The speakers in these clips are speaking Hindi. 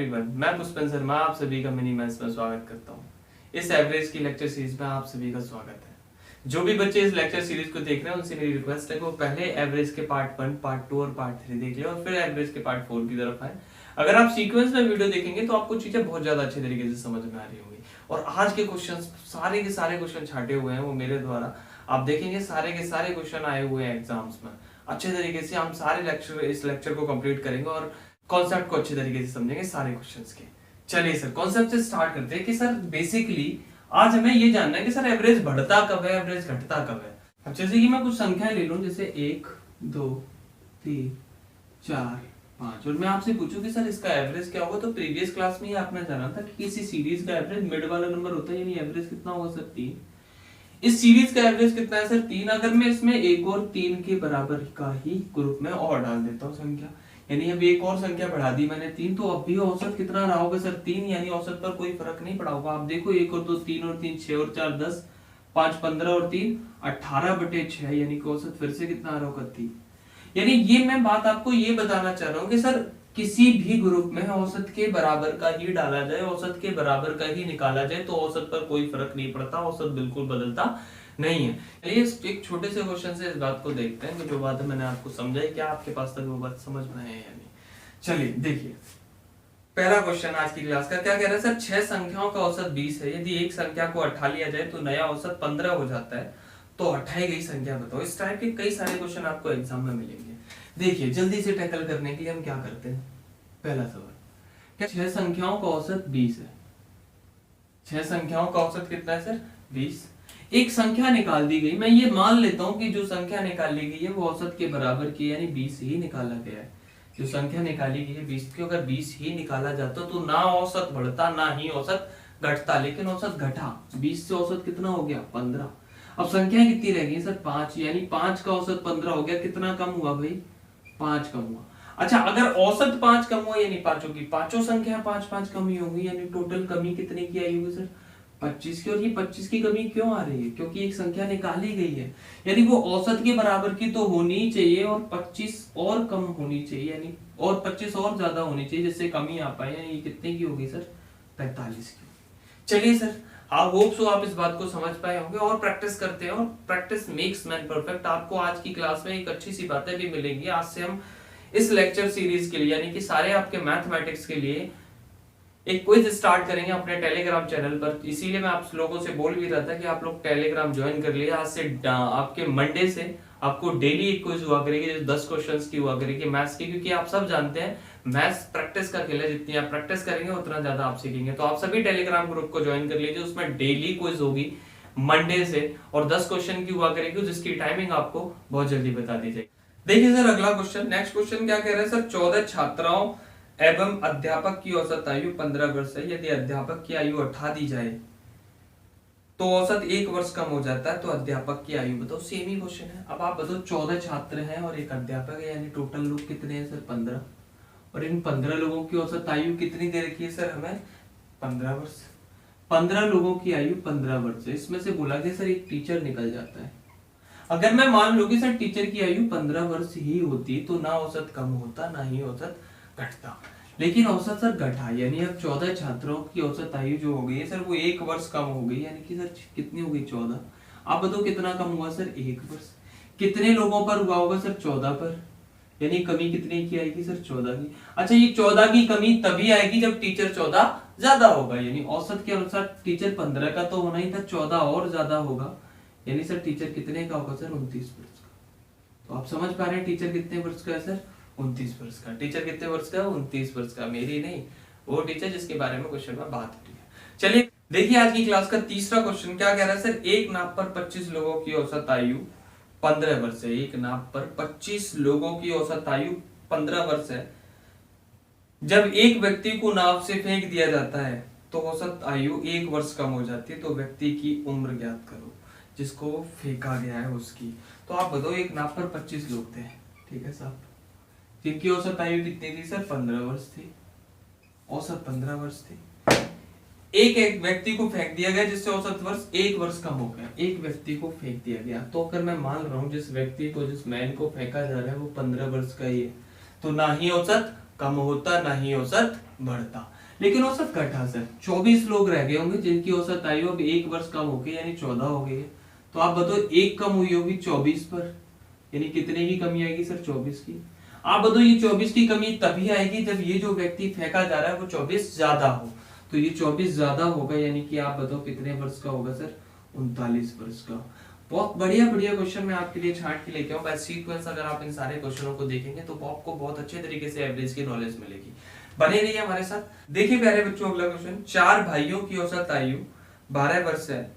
एवरीवन, मैं पुष्पेंद्र शर्मा आप सभी का मिनी मैथ्स में स्वागत करता हूँ। इस एवरेज की लेक्चर सीरीज में आप सभी का स्वागत है। जो भी बच्चे इस लेक्चर सीरीज को देख रहे हैं उनसे मेरी रिक्वेस्ट है कि वो पहले एवरेज के पार्ट 1, पार्ट 2 और पार्ट 3 देख ले और फिर एवरेज के पार्ट 4 की तरफ आए। अगर आप सीक्वेंस में वीडियो देखेंगे तो आपको चीजें बहुत ज्यादा अच्छे तरीके से समझ में आ रही होंगी। और आज के क्वेश्चन सारे के सारे क्वेश्चन छाटे हुए हैं वो मेरे द्वारा, आप देखेंगे सारे के सारे क्वेश्चन आए हुए हैं एग्जाम्स में। अच्छे तरीके से हम सारे इस लेक्चर को कंप्लीट करेंगे और कॉन्सेप्ट को अच्छे तरीके से समझेंगे सारे क्वेश्चंस के। चलिए सर कॉन्सेप्ट से स्टार्ट करते हैं कि सर बेसिकली आज हमें ये जानना है कि सर एवरेज बढ़ता कब है, एवरेज घटता कब है। अब जैसे कि मैं कुछ संख्याएं ले लूं, जैसे 1 2 3 4 5 और मैं आपसे पूछूं कि सर इसका एवरेज क्या होगा, तो प्रीवियस क्लास में ही आपने जाना था कि किसी सीरीज का एवरेज मिड वाला नंबर होता है, यानी एवरेज कितना होगा सर 3। इस सीरीज का एवरेज कितना है सर 3। अगर मैं इसमें एक और 3 के बराबर का ही ग्रुप में और डाल देता हूँ संख्या, यानी अब एक और संख्या बढ़ा दी मैंने 3, तो अब भी औसत कितना रहा होगा सर 3, यानी औसत पर कोई फर्क नहीं पड़ा होगा। आप देखो 1 और 2 3 और 3 6 और 4 10 5 15 और 3 18/6, यानी कि औसत फिर से कितना आ रहा होगा 3। यानी ये मैं बात आपको ये बताना चाह रहा हूँ कि सर किसी भी ग्रुप में औसत के बराबर का ही डाला जाए, औसत के बराबर का ही निकाला जाए तो औसत पर कोई फर्क नहीं पड़ता, औसत बिल्कुल बदलता नहीं है। चलिए एक छोटे से क्वेश्चन से इस बात को देखते हैं कि जो बात मैंने आपको समझाई क्या आपके पास तक वो बात समझ में है या नहीं। चलिए देखिए पहला क्वेश्चन आज की क्लास का क्या कह रहा है सर 6 संख्याओं का औसत 20 है, यदि एक संख्या को 8 लिया जाए तो नया औसत 15 हो जाता है, तो 8 गई संख्या बताओ। इस टाइप के कई सारे क्वेश्चन आपको एग्जाम में मिलेंगे। देखिए जल्दी से टैकल करने के लिए हम क्या करते हैं, पहला सवाल क्या 6 संख्याओं का औसत 20 है। 6 संख्याओं का औसत कितना है सर 20। एक संख्या निकाल दी गई, मैं ये मान लेता हूं कि जो संख्या निकाली गई है वो औसत के बराबर की, यानी 20 ही निकाला गया है। जो संख्या निकाली गई है 20 की, अगर 20 ही निकाला जाता तो ना औसत बढ़ता ना ही औसत घटता, लेकिन औसत घटा। 20 से औसत कितना हो गया 15। अब संख्या कितनी रह गई सर 5, यानी 5 का औसत 15 हो गया। कितना कम हुआ भाई 5 कम हुआ। अच्छा अगर औसत 5 कम हुआ यानी पांचों की पांचों संख्या 5 कम ही होगी, यानी टोटल कमी कितने की आई होगी सर 25 की। और ये 25 की कमी क्यों आ रही है, क्योंकि एक संख्या निकाली गई है, यानी वो औसत के बराबर की तो होनी चाहिए और 25 और कम होनी चाहिए, यानी और 25 और ज्यादा होनी चाहिए जिससे कमी आ पाए। यानी ये कितने की होगी सर 45 की। चलिए सर आई होप सो आप इस बात को समझ पाए होंगे और प्रैक्टिस करते हैं, और प्रैक्टिस मेक्स मैन परफेक्ट। आपको आज की क्लास में एक अच्छी सी बातें भी मिलेंगी। आज से हम इस लेक्चर सीरीज के लिए, यानी कि सारे आपके मैथमेटिक्स के लिए एक क्विज स्टार्ट करेंगे अपने टेलीग्राम चैनल पर। इसीलिए मैं आप लोगों से बोल भी रहा था कि आप लोग टेलीग्राम ज्वाइन कर लिए। आज से आपके मंडे से आपको डेली एक क्विज हुआ करेगी, जो 10 क्वेश्चंस की हुआ करेगी मैथ्स की, क्योंकि आप सब जानते हैं मैथ्स प्रैक्टिस का खेल है, जितनी आप प्रैक्टिस करेंगे उतना ज्यादा आप सीखेंगे। तो आप सभी टेलीग्राम ग्रुप को ज्वाइन कर लीजिए, उसमें डेली क्विज होगी मंडे से और 10 क्वेश्चन की हुआ करेगी, जिसकी टाइमिंग आपको बहुत जल्दी बता दी जाएगी। देखिए सर अगला क्वेश्चन, नेक्स्ट क्वेश्चन क्या कह रहा है सर 14 छात्राओं एवं अध्यापक की औसत आयु 15 वर्ष है, यदि अध्यापक की आयु 18 दी जाए तो औसत 1 वर्ष कम हो जाता है, तो अध्यापक की आयु बताओ। सेम ही क्वेश्चन है। अब आप बताओ 14 छात्र हैं और एक अध्यापक है, यानी टोटल लोग कितने हैं सर 15, और इन 15 लोगों की औसत आयु कितनी दे रखी है सर हमें 15 वर्ष। 15 लोगों की आयु 15 वर्ष है। इसमें से बोला गया सर एक टीचर निकल जाता है। अगर मैं मान लूं कि सर टीचर की आयु 15 वर्ष ही होती तो ना औसत कम होता ना ही औसत घटता, लेकिन औसत सर घटा, यानी अब 14 छात्रों की औसत आयु जो हो गई है सर वो 1 वर्ष कम हो गई, यानी कि सर कितनी हो गई 14। आप बताओ कितना कम हुआ सर 1 वर्ष। कितने लोगों पर हुआ होगा सर 14 पर, यानी कमी कितने की आएगी सर 14 की। अच्छा ये 14 की कमी तभी आएगी जब टीचर 14 ज्यादा होगा, यानी औसत के अनुसार टीचर 15 का तो होना ही था, 14 और ज्यादा होगा, यानी सर टीचर कितने का होगा सर 29 वर्ष का। तो आप समझ पा रहे हैं टीचर कितने वर्ष का है सर 29 वर्ष का। टीचर कितने वर्ष का 29 वर्ष का, मेरी नहीं वो टीचर जिसके बारे में क्वेश्चन में बात हो रही है। चलिए देखिए आज की क्लास का तीसरा क्वेश्चन क्या कह रहा है सर एक नाव पर 25 लोगों की औसत आयु 15 वर्ष है। एक नाव पर 25 लोगों की औसत आयु 15 वर्ष है। जब एक व्यक्ति को नाव से फेंक दिया जाता है तो औसत आयु 1 वर्ष कम हो जाती है, तो व्यक्ति की उम्र ज्ञात करो जिसको फेंका गया है उसकी। तो आप बताओ एक नाव पर 25 लोग थे, ठीक है साहब, जिनकी औसत आयु कितनी थी सर 15 वर्ष थी, औसत 15 वर्ष थी। एक व्यक्ति को फेंक दिया गया जिससे औसत वर्ष 1 वर्ष कम हो गया। एक व्यक्ति को फेंक दिया गया, तो अगर मैं मान रहा हूं जिस व्यक्ति को, जिस मैन को फेंका जा रहा है वो 15 वर्ष का ही है, तो ना ही औसत कम होता ना ही औसत बढ़ता। लेकिन औसत घटा सर, 24 लोग रह गए होंगे जिनकी औसत आयु अब 1 वर्ष कम हो गई यानी 14 हो गई है। तो आप बताओ एक कम हुई होगी 24 पर, यानी कितने की कमी आएगी सर 24 की। आप बताओ ये 24 की कमी तभी आएगी जब ये जो व्यक्ति फेंका जा रहा है वो 24 ज्यादा हो। तो ये 24 ज्यादा होगा यानी कि आप बताओ कितने वर्ष का होगा सर, 39 वर्ष का। बहुत बढ़िया बढ़िया क्वेश्चन मैं आपके लिए छांट के लेके आऊं। बाय सीक्वेंस अगर आप इन सारे क्वेश्चनों को देखेंगे तो आपको बहुत अच्छे तरीके से एवरेज की नॉलेज मिलेगी। बने रहिए हमारे साथ। देखिए प्यारे बच्चों अगला क्वेश्चन, 4 भाइयों की औसत आयु 12 वर्ष है।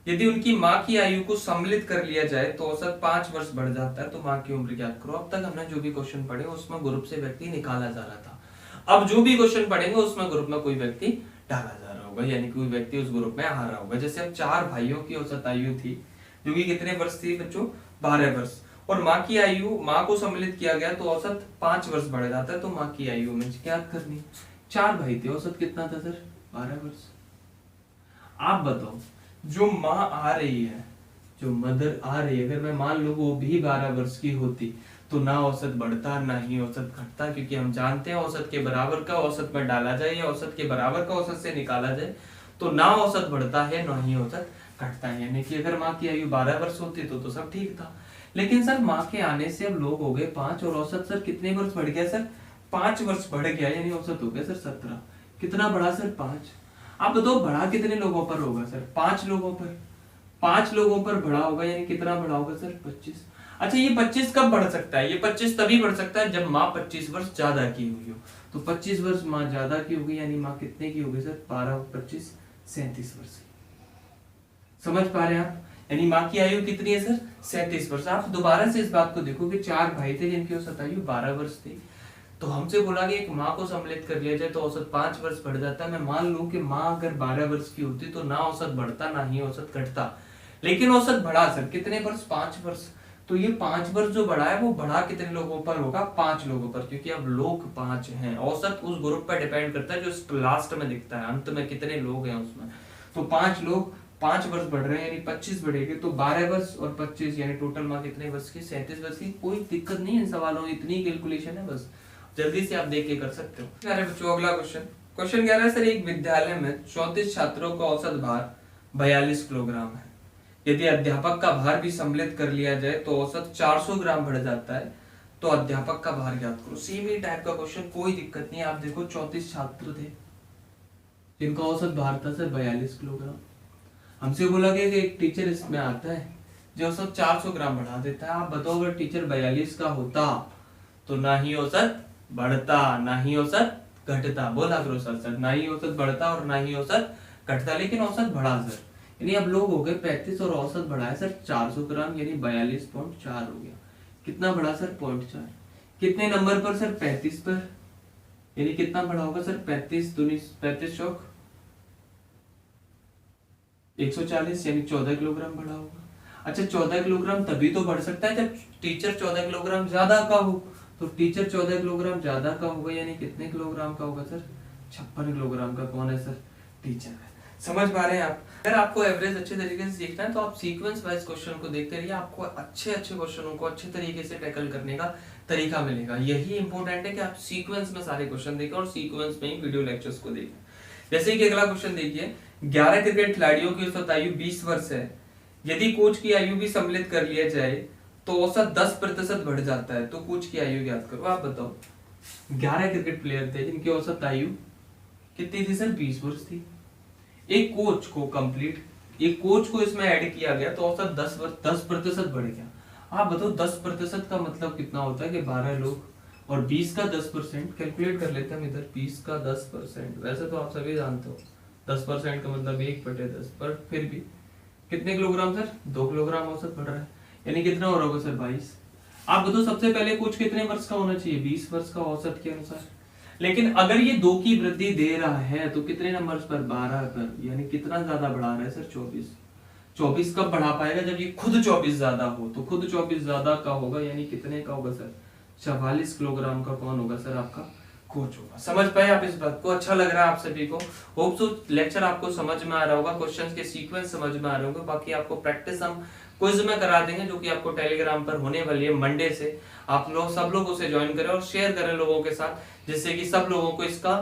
यदि उनकी माँ की आयु को सम्मिलित कर लिया जाए तो औसत 5 वर्ष बढ़ जाता है, तो माँ की उम्र ज्ञात करो। अब तक हमने जो भी क्वेश्चन पढ़े उसमें ग्रुप से व्यक्ति निकाला जा रहा था। अब जो भी क्वेश्चन पढ़ेंगे उसमें ग्रुप में कोई व्यक्ति डाला जा रहा होगा, यानी कोई व्यक्ति उस ग्रुप में आ रहा होगा। जैसे अब 4 भाइयों की औसत आयु थी जो कि कितने वर्ष थी बच्चों, 12 वर्ष, और माँ की आयु, माँ को सम्मिलित किया गया तो औसत 5 वर्ष बढ़ जाता है। तो माँ की आयु में क्या करनी, 4 भाई थे, औसत कितना था सर 12 वर्ष। आप बताओ जो माँ आ रही है, जो मदर आ रही है, अगर मैं मान लूं वो भी 12 वर्ष की होती तो ना औसत बढ़ता ना ही औसत घटता, क्योंकि हम जानते हैं औसत के बराबर का औसत में डाला जाए या औसत के बराबर का औसत से निकाला जाए तो ना औसत बढ़ता है ना ही औसत घटता है। यानी कि अगर माँ की आयु 12 वर्ष होती तो सब ठीक था। लेकिन सर माँ के आने से अब लोग हो गए 5 और औसत सर कितने वर्ष बढ़ गया सर, 5 वर्ष बढ़ गया, यानी औसत हो गया सर 17। कितना बढ़ा सर 5। आप बताओ बढ़ा कितने लोगों पर होगा सर, 5 लोगों पर, 5 लोगों पर बढ़ा होगा, यानी कितना बढ़ा होगा सर 25। अच्छा ये 25 कब बढ़ सकता है, ये 25 तभी बढ़ सकता है जब माँ 25 वर्ष ज्यादा की हुई हो। तो 25 वर्ष माँ ज्यादा की होगी, यानी माँ कितने की होगी सर, 12 25 37 वर्ष। समझ पा रहे हैं आप, यानी माँ की आयु कितनी है सर 37 वर्ष। आप दोबारा से इस बात को देखो कि 4 भाई थे जिनकी औसत आयु 12 वर्ष थी, तो हमसे बोला कि एक माँ को सम्मिलित कर लिया जाए तो औसत 5 वर्ष बढ़ जाता है। मैं मान लूं कि माँ अगर 12 वर्ष की होती तो ना औसत बढ़ता ना ही औसत घटता, लेकिन औसत बढ़ा सर कितने वर्ष, 5 वर्ष। तो ये 5 वर्ष जो बढ़ा है वो बढ़ा कितने लोगों पर होगा, 5 लोगों पर, क्योंकि अब लोग 5 हैं। औसत उस ग्रुप पर डिपेंड करता है जो लास्ट में दिखता है, अंत में कितने लोग हैं उसमें। तो 5 लोग 5 वर्ष बढ़ रहे हैं, यानी 25 बढ़ेगी, तो 12 वर्ष और 25 यानी टोटल माँ कितने वर्ष की, 37 वर्ष की। कोई दिक्कत नहीं है इन सवालों में, इतनी कैलकुलेशन है, बस जल्दी से आप देख के कर सकते हो। प्यारे बच्चों अगला क्वेश्चन कह रहा है सर एक विद्यालय में 34 छात्रों का औसत भार 42 किलोग्राम है। यदि अध्यापक का भार भी सम्मिलित कर लिया जाए तो औसत 400 ग्राम बढ़ जाता है, तो अध्यापक का भार ज्ञात करो। सेम ही टाइप का क्वेश्चन, कोई दिक्कत नहीं। आप देखो 34 छात्र थे जिनका औसत भार था सर 42 किलोग्राम। हमसे बोला गया कि एक टीचर इसमें आता है जो औसत 400 ग्राम बढ़ा देता है। आप बताओ अगर टीचर 42 का होता तो ना ही औसत बढ़ता ना ही औसत घटता। बोला करो सर, ना ही औसत बढ़ता और ना ही औसत घटता, लेकिन औसत बढ़ा सर, यानी अब लोग हो गए 35 और औसत बढ़ा है सर 400 ग्राम, यानी 42.4 हो गया। कितना बढ़ा सर 0.4। कितने नंबर पर सर, 35 पर, यानी कितना बढ़ा होगा सर 35 दूनी 35 चौक 140, यानी 14 किलोग्राम बढ़ा होगा। अच्छा 14 किलोग्राम तभी तो बढ़ सकता है जब टीचर 14 किलोग्राम ज्यादा का हो। तो टीचर 14 किलोग्राम ज्यादा का होगा, यानी कितने किलोग्राम का होगा सर, 56 किलोग्राम का। कौन है सर, टीचर है। समझ पा रहे हैं आप। अगर आपको एवरेज अच्छे तरीके से सीखना है तो आप सीक्वेंस वाइज क्वेश्चन को देखते रहिए, आपको अच्छे क्वेश्चनों को अच्छे तरीके से टैकल करने का तरीका मिलेगा। यही इंपॉर्टेंट है कि आप सीक्वेंस में सारे क्वेश्चन देखें और सीक्वेंस में ही वीडियो लेक्चर्स को देखें। जैसे कि अगला क्वेश्चन देखिए, 11 क्रिकेट खिलाड़ियों की औसत आयु 20 वर्ष है। यदि कोच की आयु भी सम्मिलित कर लिया जाए तो औसत 10% बढ़ जाता है, तो कोच की आयु ज्ञात करो। आप बताओ 11 क्रिकेट प्लेयर थे जिनकी औसत आयु कितनी थी सर, 20 वर्ष थी। एक कोच को इसमें ऐड किया गया तो औसत 10% बढ़ गया। आप बताओ 10% का मतलब कितना होता है कि 12 लोग और 20 का 10%। कैलकुलेट कर लेते हैं इधर, 20 का 10%, वैसे तो आप सभी जानते हो 10% का मतलब 1/10, पर फिर भी कितने किलोग्राम सर, 2 किलोग्राम औसत बढ़ रहा है, यानी कितना हो रहा होगा सर 22। आप बताओ सबसे पहले कोच कितने वर्ष का होना चाहिए, 20 वर्ष का औसत के अनुसार। लेकिन अगर ये 2 की वृद्धि दे रहा है तो कितने नंबर्स पर, 12 पर, यानी कितना ज्यादा बढ़ा रहा है सर, 24। 24 कब बढ़ा पाएगा, जब ये खुद 24 ज्यादा हो। तो खुद 24 ज्यादा का होगा, यानी कितने का होगा सर, 44 किलोग्राम का कौन होगा सर, आपका कोच होगा। समझ पाए आप इस बात को, अच्छा लग रहा है आप सभी को। होप सो लेक्चर आपको समझ में आ रहा होगा, क्वेश्चंस के सीक्वेंस समझ में आ रहे होंगे। बाकी आपको प्रैक्टिस हम क्विज में करा देंगे जो कि आपको टेलीग्राम पर होने वाली है मंडे से। आप लोग सब लोग उसे ज्वाइन करें और शेयर करें लोगों के साथ, जिससे कि सब लोगों को इसका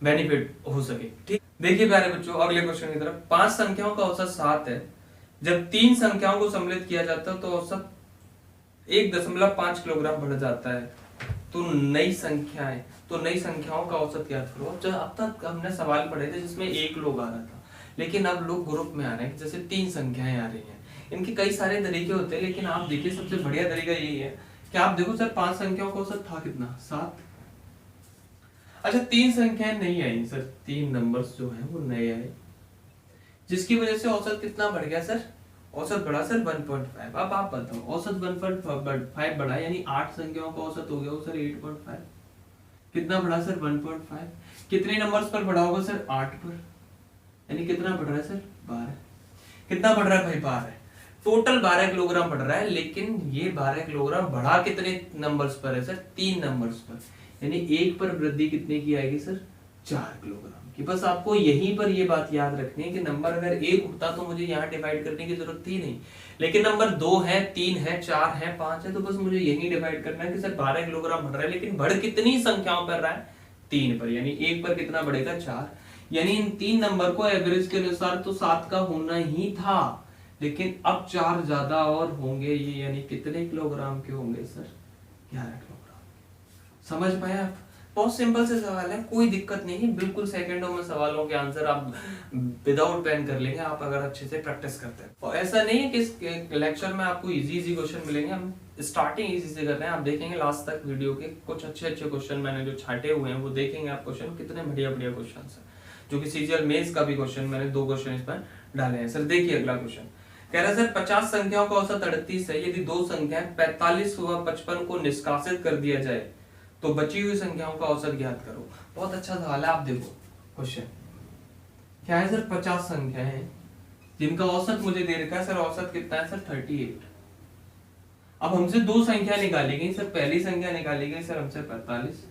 बेनिफिट हो सके। ठीक, देखिए प्यारे बच्चों अगले क्वेश्चन की तरफ। 5 संख्याओं का औसत 7 है। जब 3 संख्याओं को सम्मिलित किया जाता है तो औसत 1.5 किलोग्राम बढ़ जाता है। तो नई संख्याओं का औसत ज्ञात करो। जब अब तक हमने सवाल पढ़े थे जिसमें 1 लोग आ रहा था, लेकिन अब लोग ग्रुप में आ रहे हैं, जैसे 3 संख्याएं आ रही हैं। इनके कई सारे तरीके होते हैं, लेकिन आप देखिए सबसे बढ़िया तरीका यही है कि आप देखो सर 5 संख्याओं का औसत था कितना, 7। अच्छा 3 संख्याएं नहीं आई सर, 3 नंबर्स जो है वो नए आए, जिसकी वजह से औसत कितना बढ़ गया सर, औसत बढ़ा सर 1.5। अब आप बताओ औसत 1.5 बढ़ा, यानी 8 संख्याओं का औसत हो गया वो सर 8.5। कितना बढ़ा सर 1.5। कितने नंबर्स पर बढ़ा होगा सर 8 पर, यानी कितना बढ़ रहा है सर 12। कितना बढ़ रहा है भाई 12, टोटल 12 किलोग्राम बढ़ रहा है। लेकिन ये 12 किलोग्राम बढ़ा कितने नंबर्स पर है सर, 3 नंबर्स पर, यानी 1 पर वृद्धि कितने की आएगी सर 4 किलोग्राम की। बस आपको यहीं पर ये बात याद रखनी है कि नंबर अगर 1 होता तो मुझे यहाँ डिवाइड करने की जरूरत थी नहीं, लेकिन नंबर 2 है, 3 है, 4 है, 5 है, तो बस मुझे यही डिवाइड करना है कि सर 12 किलोग्राम बढ़ रहा है, लेकिन बढ़ कितनी संख्याओं पर रहा है, 3 पर, यानी 1 पर कितना बढ़ेगा 4। यानी इन 3 नंबर को एवरेज के अनुसार तो 7 का होना ही था, लेकिन अब 4 ज्यादा और होंगे, ये यानी कितने किलोग्राम के होंगे सर 11 किलोग्राम। समझ पाए आप? बहुत सिंपल से सवाल है, कोई दिक्कत नहीं है, बिल्कुल सेकंडों में सवालों के आंसर आप विदाउट पेन कर लेंगे, आप अगर अच्छे से प्रैक्टिस करते हैं। और ऐसा नहीं है कि इस लेक्चर में आपको इजी क्वेश्चन मिलेंगे, हम स्टार्टिंग इजी से कर रहे हैं। आप देखेंगे लास्ट तक वीडियो के कुछ अच्छे क्वेश्चन मैंने जो छाटे हुए हैं वो देखेंगे आप, क्वेश्चन कितने बढ़िया क्वेश्चन है, जो कि सीजीएल मेंस का भी क्वेश्चन मैंने 2 क्वेश्चन इसमें डाले हैं। सर देखिए अगला क्वेश्चन कह रहा है सर 50 संख्याओं का औसत 38 है। यदि 2 संख्याएं 45 व 55 को निष्कासित कर दिया जाए तो बची हुई संख्याओं का औसत ज्ञात करो। बहुत अच्छा सवाल है, आप देखो क्वेश्चन क्या है सर, 50 संख्याएं हैं जिनका औसत मुझे दे रखा है सर, औसत कितना है सर 38। अब हमसे 2 संख्या निकाली गई सर, पहली संख्या निकाली गई सर हमसे 45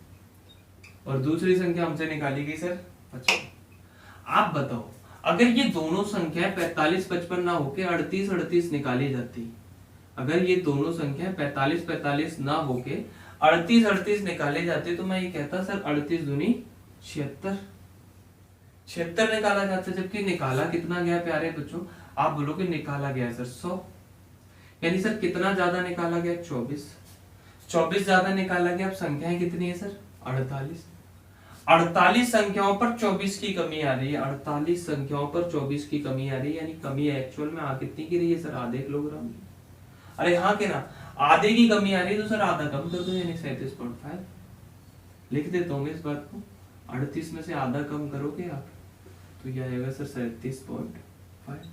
और दूसरी संख्या हमसे निकाली गई सर 55। आप बताओ अगर ये दोनों संख्याएं 45 55 ना होके 38 38 निकाली जाती, अगर ये दोनों संख्याएं 45 45 ना होके 38 38 निकाले जाते, तो मैं ये कहता सर 38 दूनी 76 76 निकाला जाता, जबकि निकाला कितना गया प्यारे बच्चों, आप बोलोगे निकाला गया सर 100, यानी सर कितना ज्यादा निकाला गया 24 24 ज्यादा निकाला गया। अब संख्याएं कितनी है सर 48 48 संख्याओं पर 24 की कमी आ रही है, 48 संख्याओं पर 24 की कमी आ रही है, यानी कमी एक्चुअल में आ कितनी की रही है सर, आधे किलोग्राम की। अरे हाँ के ना, आधे की कमी आ रही है तो सर आधा कम कर दो, यानी 37.5 लिख देता हूँ इस बात को। 38 में से आधा कम करोगे आप तो यह आएगा सर 37.5।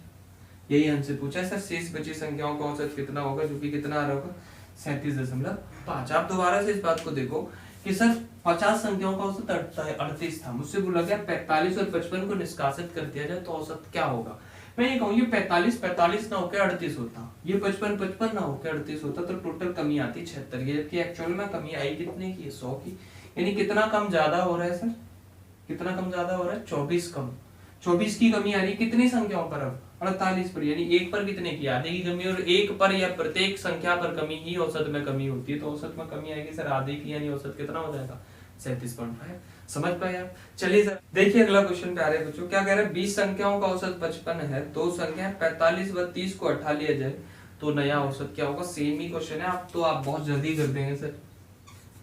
यही हमसे पूछा है सर, शेष बची संख्याओं का औसत कितना होगा, जो कि कितना आ रहा होगा 37.5। आप दोबारा से इस बात को देखो कि सर 50 संख्याओं का औसत 38 था, मुझसे बोला गया 45 और 55 को निष्कासित कर दिया जाए तो औसत क्या होगा। मैं ये कहूँ ये 45 45 ना होकर 38 होता, ये 55 55 ना होकर 38 होता, तो टोटल कमी आती 76 की, जबकि एक्चुअल में कमी आई कितने की, 100 की। यानी कितना कम ज्यादा हो रहा है सर, कितना कम ज्यादा हो रहा है 24 कम, 24 की कमी आ रही है कितनी संख्याओं पर, अब 48 पर, यानी 1 पर कितने की, आधे की कमी। और 1 पर या प्रत्येक संख्या पर कमी ही औसत में कमी होती है, तो औसत में कमी आएगी सर आधे की, यानी औसत कितना हो जाएगा 37.5। समझ पाए आप? चलिए सर देखिए अगला क्वेश्चन प्यारे बच्चों, क्या कह रहे हैं 20 संख्याओं का औसत 55 है, 2 संख्या 45 व 30 को हटा लिया जाए तो नया औसत क्या होगा। सेम ही क्वेश्चन है, आप तो आप बहुत जल्दी कर देंगे सर।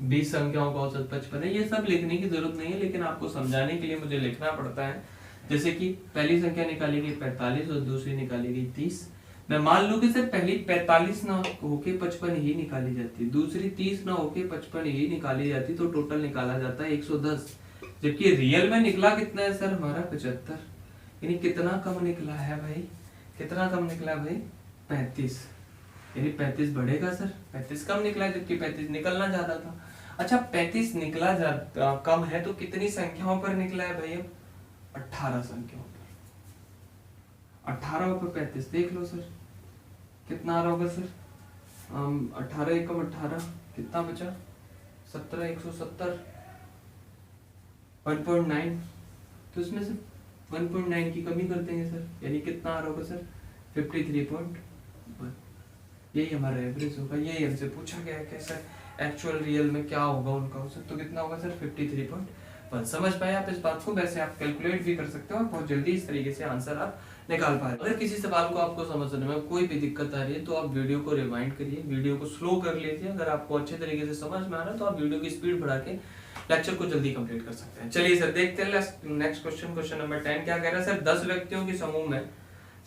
20 संख्याओं का औसत 55 है, ये सब लिखने की जरूरत नहीं है, लेकिन आपको समझाने के लिए मुझे लिखना पड़ता है। जैसे कि पहली संख्या निकाली गई 45 और दूसरी निकाली गई 30। मैं मान लूं कि सर पहली 45 ना होके 55 ही निकाली जाती, दूसरी 30 ना होके 55 ही निकाली जाती, तो टोटल निकाला जाता है 110, जबकि रियल में निकला कितना है सर हमारा 75। यानी कितना कम निकला है भाई, कितना कम निकला है भाई 35, यानी 35 बढ़ेगा सर, 35 कम निकला है जबकि 35 निकलना ज्यादा था। अच्छा 35 निकला कम है तो कितनी संख्याओं पर निकला है भाई, अब 18 संख्याओं पर, 18 पर 35 देख लो सर कितना आ रहा होगा सर, 18 एकम 18 कितना बचा 17, 170, 1.9, तो इसमें से 1.9 की कमी कर देंगे सर, यानी कितना आ रहा होगा सर 53.1। यही हमारा एवरेज होगा, यही हमसे पूछा गया है कि सर एक्चुअल रियल में क्या होगा उनका औसत, तो कितना होगा सर 53.1। समझ पाए आप इस बात को? वैसे आप कैलकुलेट भी कर सकते हो और बहुत जल्दी इस तरीके से आंसर आप निकाल पाए। अगर किसी सवाल को आपको समझने में कोई भी दिक्कत आ रही है तो आप वीडियो को रिवाइंड करिए, वीडियो को स्लो कर लीजिए। अगर आपको अच्छे तरीके से समझ में आ रहा है तो आप वीडियो की स्पीड बढ़ा के लेक्चर को जल्दी कंप्लीट कर सकते हैं। चलिए सर देखते हैं नेक्स्ट क्वेश्चन। क्वेश्चन नंबर 10 क्या कह रहा है सर, 10 व्यक्तियों के समूह में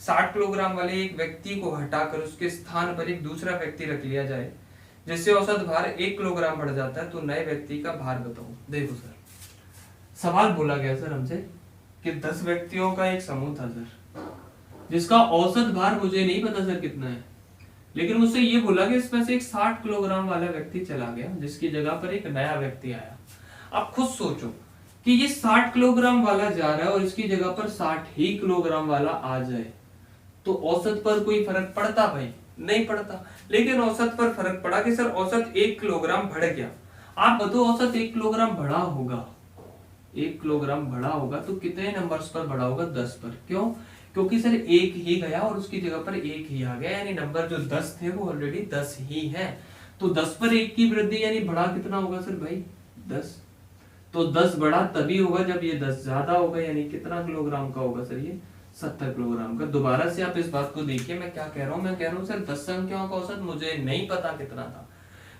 60 किलोग्राम वाले एक व्यक्ति को हटाकर उसके स्थान पर एक दूसरा व्यक्ति रख लिया जाए जिससे औसत भार 1 किलोग्राम बढ़ जाता है, तो नए व्यक्ति का भार बताओ। देखो सर, सवाल बोला गया सर हमसे कि 10 व्यक्तियों का एक समूह था सर, जिसका औसत भार मुझे नहीं पता सर कितना है, लेकिन मुझसे ये बोला कि इसमें से एक 60 किलोग्राम वाला व्यक्ति चला गया जिसकी जगह पर एक नया व्यक्ति आया। आप खुद सोचो कि ये 60 किलोग्राम वाला जा रहा है और इसकी जगह पर 60 ही किलोग्राम वाला आ जाए तो औसत पर कोई फर्क पड़ता भाई? नहीं पड़ता। लेकिन औसत पर फर्क पड़ा कि सर औसत 1 किलोग्राम बढ़ गया। आप बताओ औसत 1 किलोग्राम बढ़ा होगा, 1 किलोग्राम बढ़ा होगा तो कितने नंबर्स पर बढ़ा होगा? 10 पर। क्यों? क्योंकि सर 1 ही गया और उसकी जगह पर 1 ही आ गया, यानी नंबर जो 10 थे वो ऑलरेडी 10 ही है। तो 10 पर 1 की वृद्धि यानी बढ़ा कितना होगा सर भाई? 10। तो 10 बढ़ा तभी होगा जब ये 10 ज्यादा होगा, यानी कितना किलोग्राम का होगा सर? ये 70 किलोग्राम का। दोबारा से आप इस बात को देखिए, मैं क्या कह रहा हूँ। मैं कह रहा हूँ सर 10 संख्याओं का औसत मुझे नहीं पता कितना था,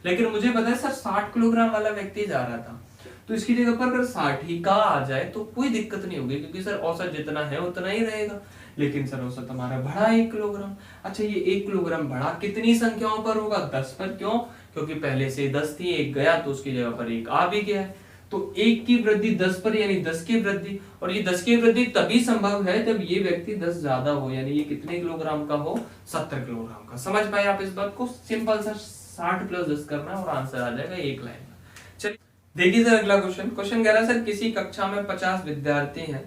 लेकिन मुझे पता है सर 60 किलोग्राम वाला व्यक्ति जा रहा था, तो इसकी जगह पर अगर 60 ही का आ जाए तो कोई दिक्कत नहीं होगी, क्योंकि सर औसत जितना है उतना ही रहेगा। लेकिन सर औसत हमारा बढ़ा 1 किलोग्राम। अच्छा, ये 1 किलोग्राम बढ़ा कितनी संख्याओं पर होगा? 10 पर। क्यों? क्योंकि पहले से 10 थी, 1 गया तो उसकी जगह पर 1 आ भी गया है। तो 1 की वृद्धि 10 पर यानी 10 की वृद्धि, और ये 10 की वृद्धि तभी संभव है जब ये व्यक्ति 10 ज्यादा हो, यानी ये कितने किलोग्राम का हो? 70 किलोग्राम का। समझ पाए आप इस बात को? सिंपल सर 60 प्लस 10 करना है और आंसर आ जाएगा एक लाइन में। चलिए देखिए सर अगला क्वेश्चन। क्वेश्चन कह रहा है सर किसी कक्षा में 50 विद्यार्थी हैं,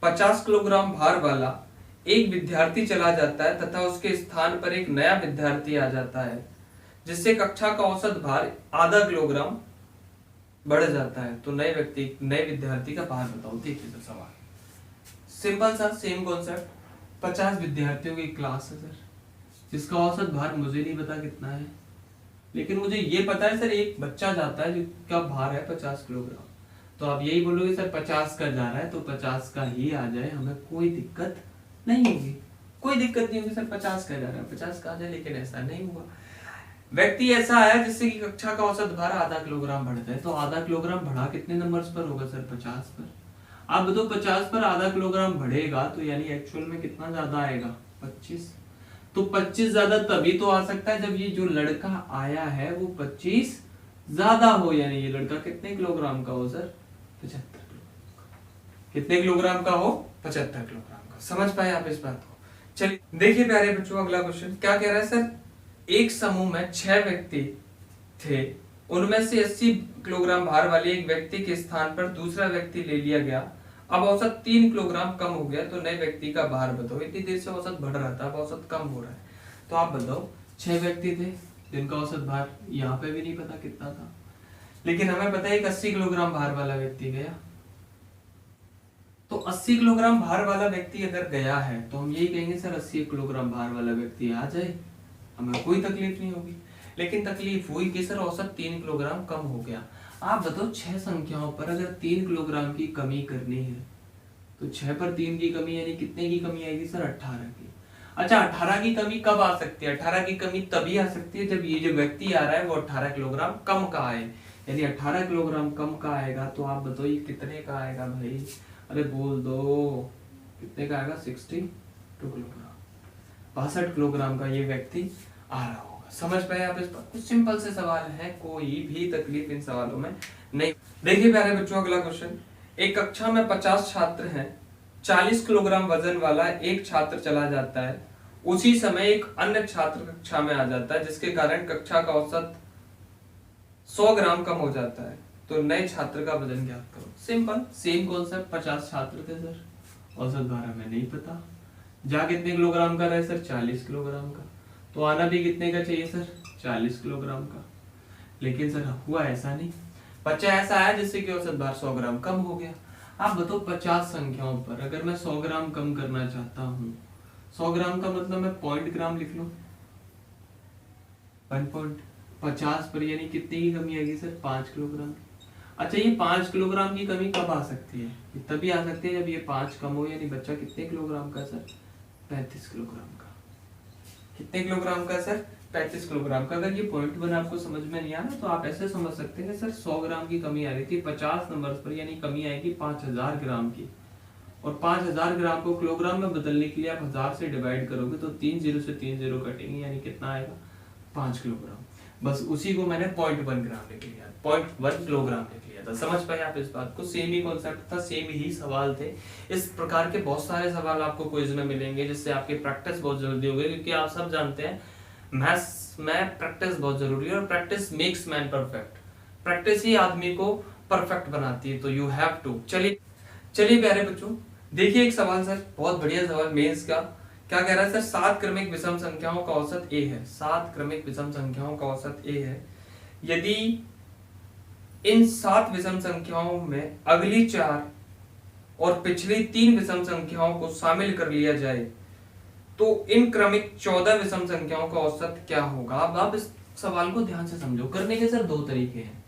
50 किलोग्राम भार वाला एक विद्यार्थी चला जाता है तथा उसके स्थान पर एक नया विद्यार्थी आ जाता है जिससे कक्षा का औसत भार आधा किलोग्राम बढ़ जाता है, तो नए विद्यार्थी का भार बताओ। देखिए सर सवाल सिंपल सा, सेम कॉन्सेप्ट। 50 विद्यार्थियों की क्लास है सर, जिसका औसत भार मुझे नहीं पता कितना है, लेकिन मुझे ये पता है सर एक बच्चा जाता है जिसका भार है 50 किलोग्राम। तो आप यही बोलोगे सर 50 का जा रहा है तो 50 का ही आ जाए, हमें कोई दिक्कत नहीं होगी। कोई दिक्कत नहीं होगी सर 50 का जा रहा है 50 का आ जाए, लेकिन ऐसा नहीं हुआ। व्यक्ति ऐसा आया जिससे कि कक्षा का औसत भार आधा किलोग्राम बढ़ता है, तो आधा किलोग्राम बढ़ा कितने नंबर्स पर होगा सर? 50 पर। आप बताओ 50 पर आधा किलोग्राम बढ़ेगा तो यानी एक्चुअल में कितना ज्यादा आएगा? 25। तो 25 ज्यादा तभी तो आ सकता है जब ये जो लड़का आया है वो 25 ज्यादा हो, यानी ये लड़का कितने किलोग्राम का हो सर? 75 किलोग्राम। कितने किलोग्राम का हो? 75 किलोग्राम का। समझ पाए आप इस बात को? चलिए देखिए प्यारे बच्चों अगला क्वेश्चन क्या कह रहा है सर, एक समूह में 6 व्यक्ति थे, उनमें से 80 किलोग्राम भार वाले एक व्यक्ति के स्थान पर दूसरा व्यक्ति ले लिया गया। अब औसत 3 किलोग्राम कम हो गया, तो नए व्यक्ति का भार बताओ। इतनी देर से औसत बढ़ रहा था, अब औसत कम हो रहा है, तो आप बताओ 6 व्यक्ति थे जिनका औसत भार यहाँ पे भी नहीं पता कितना था, लेकिन हमें पता है एक 80 किलोग्राम भार वाला व्यक्ति गया। तो 80 किलोग्राम भार वाला व्यक्ति अगर गया है तो हम यही कहेंगे सर 80 किलोग्राम भार वाला व्यक्ति आ जाए, हमें कोई तकलीफ नहीं होगी। लेकिन तकलीफ हुई कि सर औसत 3 किलोग्राम कम हो गया। आप बताओ 6 संख्याओं पर अगर 3 किलोग्राम की कमी करनी है तो 6 पर 3 की कमी यानी कितने की कमी आएगी सर? 18 की। अच्छा 18 की कमी कब आ सकती है? 18 की कमी तभी आ सकती है जब ये जो व्यक्ति आ रहा है वो 18 किलोग्राम कम का आए, यानी 18 किलोग्राम कम का आएगा। तो आप बताओ ये कितने का आएगा भाई? अरे बोल दो कितने का आएगा? 62 किलोग्राम। 62 किलोग्राम का ये व्यक्ति आ रहा होगा। समझ पाए आप इस बात को? सिंपल से सवाल है, कोई भी तकलीफ इन सवालों में नहीं। देखिए प्यारे बच्चों अगला क्वेश्चन, एक कक्षा में 50 छात्र हैं, 40 किलोग्राम वजन वाला एक छात्र चला जाता है, उसी समय एक अन्य छात्र कक्षा में आ जाता है जिसके कारण कक्षा का औसत 100 ग्राम कम हो जाता है, तो नए छात्र का वजन ज्ञात करो। Simple same concept. 50 छात्र थे सर, औसत भार हमें नहीं पता, जा कितने किलोग्राम का रहे सर? 40 किलोग्राम का। तो आना भी कितने का चाहिए सर? 40 किलोग्राम का। लेकिन सर हुआ ऐसा नहीं, बच्चा ऐसा आया जिससे कि औसत भार 100 ग्राम कम हो गया। आप बताओ 50 संख्याओं पर अगर मैं 100 ग्राम कम करना चाहता हूँ, 100 ग्राम का मतलब मैं 0.0 ग्राम लिख लूं, 1 50 पर यानी कितने की कमी आएगी सर? 5 किलोग्राम। अच्छा, ये 5 किलोग्राम की कमी कब आ सकती है? ये तभी आ सकती है जब ये 5 कम हो, यानी बच्चा कितने किलोग्राम का सर? 35 किलोग्राम का। कितने किलोग्राम का सर? 35 किलोग्राम का। अगर ये पॉइंट वन आपको समझ में नहीं आया तो आप ऐसे समझ सकते हैं सर 100 ग्राम की कमी आ रही थी 50 नंबर पर, यानी कमी आएगी 5000 ग्राम की। और 5000 ग्राम को किलोग्राम में बदलने के लिए आप 1000 से डिवाइड करोगे तो 3 जीरो से 3 जीरो कटेंगे, यानी कितना आएगा? 5 किलोग्राम। बस उसी को मैंने 0.1 ग्राम लिख लिया, 0.1 किलोग्राम लिख लिया था। समझ पाए आप इस बात को? सेम ही कॉन्सेप्ट था, सेम ही सवाल थे। इस प्रकार के बहुत सारे सवाल आपको क्विज में मिलेंगे, जिससे आपकी प्रैक्टिस बहुत जरूरी होगी, क्योंकि आप सब जानते हैं मैथ्स में प्रैक्टिस बहुत जरूरी है, और practice makes man perfect. Practice ही आदमी को परफेक्ट बनाती है, तो यू हैव टू। चलिए प्यारे बच्चों, देखिए एक सवाल सर, बहुत बढ़िया सवाल मेंस का। क्या कह रहा है सर? 7 क्रमिक विषम संख्याओं का औसत a है। 7 क्रमिक विषम संख्याओं का औसत a है। यदि इन 7 विषम संख्याओं में अगली 4 और पिछली 3 विषम संख्याओं को शामिल कर लिया जाए तो इन क्रमिक 14 विषम संख्याओं का औसत क्या होगा? अब आप इस सवाल को ध्यान से समझो। करने के सर 2 तरीके हैं।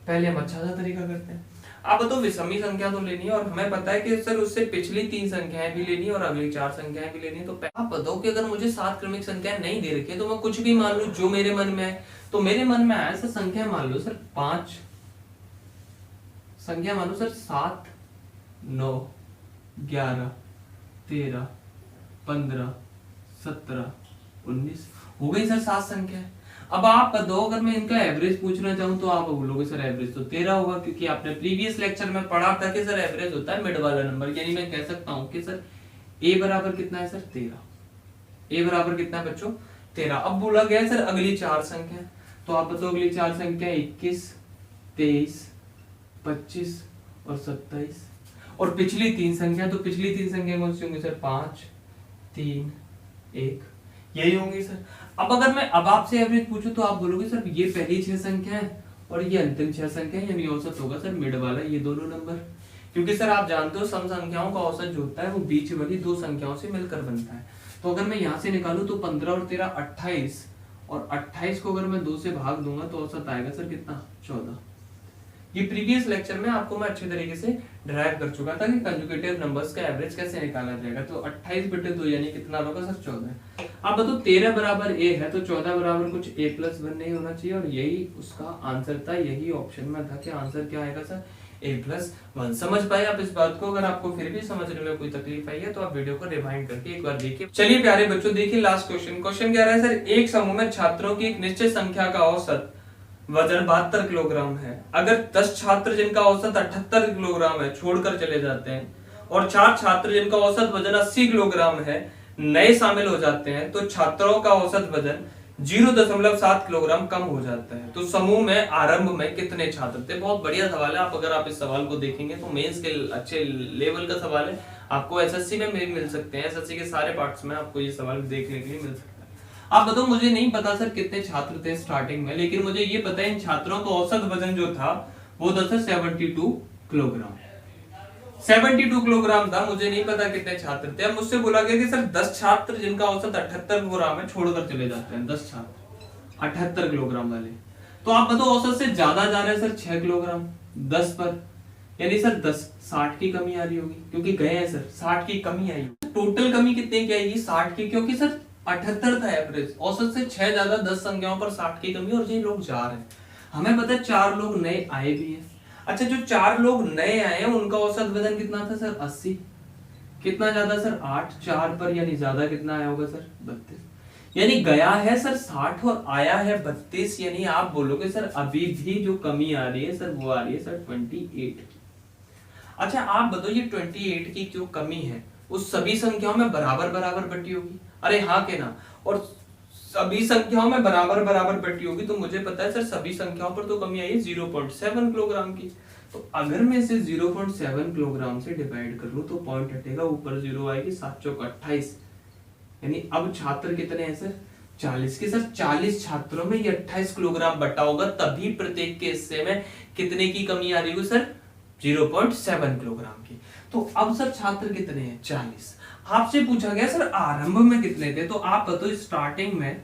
पहले हम अच्छा सा तरीका करते हैं। आप तो विषमी संख्या तो लेनी है, और हमें पता है कि सर उससे पिछली 3 संख्याएं भी लेनी है और अगली 4 संख्याएं भी लेनी है। तो आप बताओ कि अगर मुझे 7 क्रमिक संख्याएं नहीं दे रखी है तो मैं कुछ भी मान लूं जो मेरे मन में है। तो मेरे मन में आया सर संख्या मान लो सर 5 संख्या, मान लो सर 7 9 11 13 15 17 19 हो गई सर 7 संख्या। अब आप बताओ अगर मैं इनका एवरेज पूछना चाहूं तो आप बोलोगे सर एवरेज तो 13 होगा, क्योंकि आपने प्रीवियस लेक्चर में पढ़ा था कि सर एवरेज होता है मिड वाला नंबर। यानी मैं कह सकता हूं कि सर a बराबर कितना है सर? 13। a बराबर कितना है बच्चों? 13। अब बोला गया सर अगली 4 संख्या, तो आप बताओ अगली 4 संख्या 21 23 25 और 27। और पिछली 3 संख्या, तो पिछली 3 संख्या कौन सी होंगी सर? 5 3 1, यही होंगी सर। अब अगर मैं अब आपसे एवरेज पूछूं तो आप बोलोगे सर ये पहली 6 संख्या है और ये अंतिम 6 संख्या है, यानी औसत होगा सर मिड वाला ये दोनों नंबर। क्योंकि सर आप जानते हो सम संख्याओं का औसत जो होता है वो बीच वाली 2 संख्याओं से मिलकर बनता है। तो अगर मैं यहाँ से निकालूं तो 15 और 13 28, और 28 को अगर मैं 2 से भाग दूंगा तो औसत आएगा सर कितना? 14। ये प्रीवियस लेक्चर में आपको मैं अच्छे तरीके से डिराइव कर चुका था कि कंजुगेटिव नंबर्स का एवरेज कैसे निकाला जाएगा। तो 28/2 यानी कितना होगा सर? 14। अब बताओ 13 बराबर a है तो 14 बराबर कुछ a+1 नहीं होना चाहिए, और यही उसका आंसर था। यही ऑप्शन में था कि आंसर क्या आएगा सर? a+1। समझ पाए आप इस बात को? अगर आपको फिर भी समझने में कोई तकलीफ आई है तो आप वीडियो को रिवाइंड करके एक बार देखिए। चलिए प्यारे बच्चों, देखिए लास्ट क्वेश्चन। क्वेश्चन क्या रहा है सर? एक समूह में छात्रों की एक निश्चित संख्या का औसत वजन 72 किलोग्राम है। अगर 10 छात्र जिनका औसत 78 किलोग्राम है छोड़कर चले जाते हैं, और 4 छात्र जिनका औसत वजन 80 किलोग्राम है नए शामिल हो जाते हैं, तो छात्रों का औसत वजन 0.7 किलोग्राम कम हो जाता है। तो समूह में आरंभ में कितने छात्र थे? बहुत बढ़िया सवाल है। आप अगर आप इस सवाल को देखेंगे तो मेंस के अच्छे लेवल का सवाल है। आपको एसएससी में मिल सकते हैं, एसएससी के सारे पार्ट्स में आपको ये सवाल देखने के लिए मिल सकता है। आप बताओ, मुझे नहीं पता सर कितने छात्र थे स्टार्टिंग में, लेकिन मुझे ये पता है इन छात्रों का औसत वजन जो था वो था 72 किलोग्राम। 72 किलोग्राम था। मुझे नहीं पता कितने छात्र थे। अब मुझसे बोला गया कि सर 10 छात्र जिनका औसत 78 किलोग्राम है छोड़कर चले जाते हैं। 10 छात्र 78 किलोग्राम वाले, तो आप बताओ औसत से ज्यादा जा रहे हैं सर 6 किलोग्राम 10 पर, यानी सर 10 60 की कमी आ रही होगी, क्योंकि गए हैं सर 60 की कमी आई। टोटल कमी कितने की आएगी? 60 की, क्योंकि सर 78 था एवरेज, औसत से 6 ज्यादा 10 संख्याओं पर 60 की कमी, और ये लोग जा रहे हैं। हमें पता है 4 लोग नए आए भी हैं। अच्छा, जो 4 लोग नए आए हैं उनका औसत वजन कितना था सर? 80। कितना ज्यादा सर? 8 4 पर, यानी ज्यादा कितना आया होगा सर? 32। यानी गया है सर 60 और आया है 32, यानी आप बोलोगे सर अभी भी जो कमी आ रही है सर वो आ रही है सर 28। अच्छा, आप बताओ ये 28 की जो कमी है उस सभी संख्याओं में बराबर बराबर बटी होगी? अरे हाँ के ना? और सभी संख्याओं में बराबर बराबर बटी होगी, तो मुझे पता है सर सभी संख्याओं पर तो कमी आई है 0.7 किलोग्राम की। तो अगर मैं इसे 0.7 किलोग्राम से डिवाइड कर लूं तो पॉइंट हटेगा, ऊपर 0 आएगी, 7 चौक 28। यानी अब छात्र कितने हैं सर? 40 के। सर 40 छात्रों में ये 28 किलोग्राम बटा होगा, तभी प्रत्येक के हिस्से में कितने की कमी आ रही होगी सर? 0.7 किलोग्राम की। तो अब सर छात्र कितने हैं? 40। आपसे पूछा गया सर आरंभ में कितने थे, तो आप बताओ स्टार्टिंग में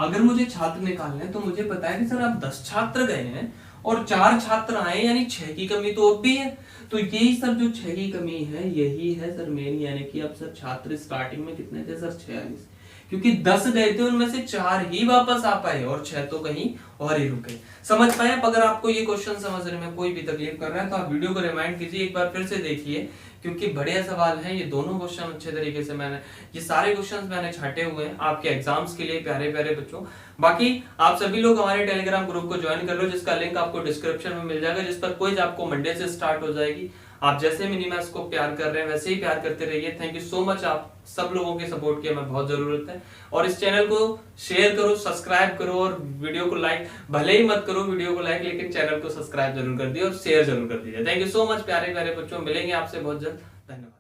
अगर मुझे छात्र निकालने हैं तो मुझे पता है कि सर आप 10 छात्र गए हैं और 4 छात्र आए, यानी 6 की कमी तो अब भी है। तो यही सर जो 6 की कमी है यही है सर मेन, यानी कि अब सर छात्र स्टार्टिंग में कितने थे सर 46, क्योंकि 10 गए थे उनमें से 4 ही वापस आ पाए और 6 तो कहीं और ही रुके। समझ पाए? अब अगर आपको ये क्वेश्चन समझने में कोई भी तकलीफ कर रहा है तो आप वीडियो को रिमाइंड कीजिए, एक बार फिर से देखिए, क्योंकि बढ़िया सवाल है ये दोनों क्वेश्चन। अच्छे तरीके से मैंने ये सारे क्वेश्चंस मैंने छाटे हुए हैं आपके एग्जाम्स के लिए, प्यारे प्यारे बच्चों। बाकी आप सभी लोग हमारे टेलीग्राम ग्रुप को ज्वाइन कर लो, जिसका लिंक आपको डिस्क्रिप्शन में मिल जाएगा, जिस पर क्विज आपको मंडे से स्टार्ट हो जाएगी। आप जैसे मिनी मैथ्स को प्यार कर रहे हैं वैसे ही प्यार करते रहिए। थैंक यू सो मच, आप सब लोगों के सपोर्ट की हमें बहुत जरूरत है। और इस चैनल को शेयर करो, सब्सक्राइब करो और वीडियो को लाइक, भले ही मत करो वीडियो को लाइक, लेकिन चैनल को सब्सक्राइब जरूर कर दिए और शेयर जरूर कर दीजिए। थैंक यू सो मच प्यारे प्यारे बच्चों, मिलेंगे आपसे बहुत जल्द। धन्यवाद।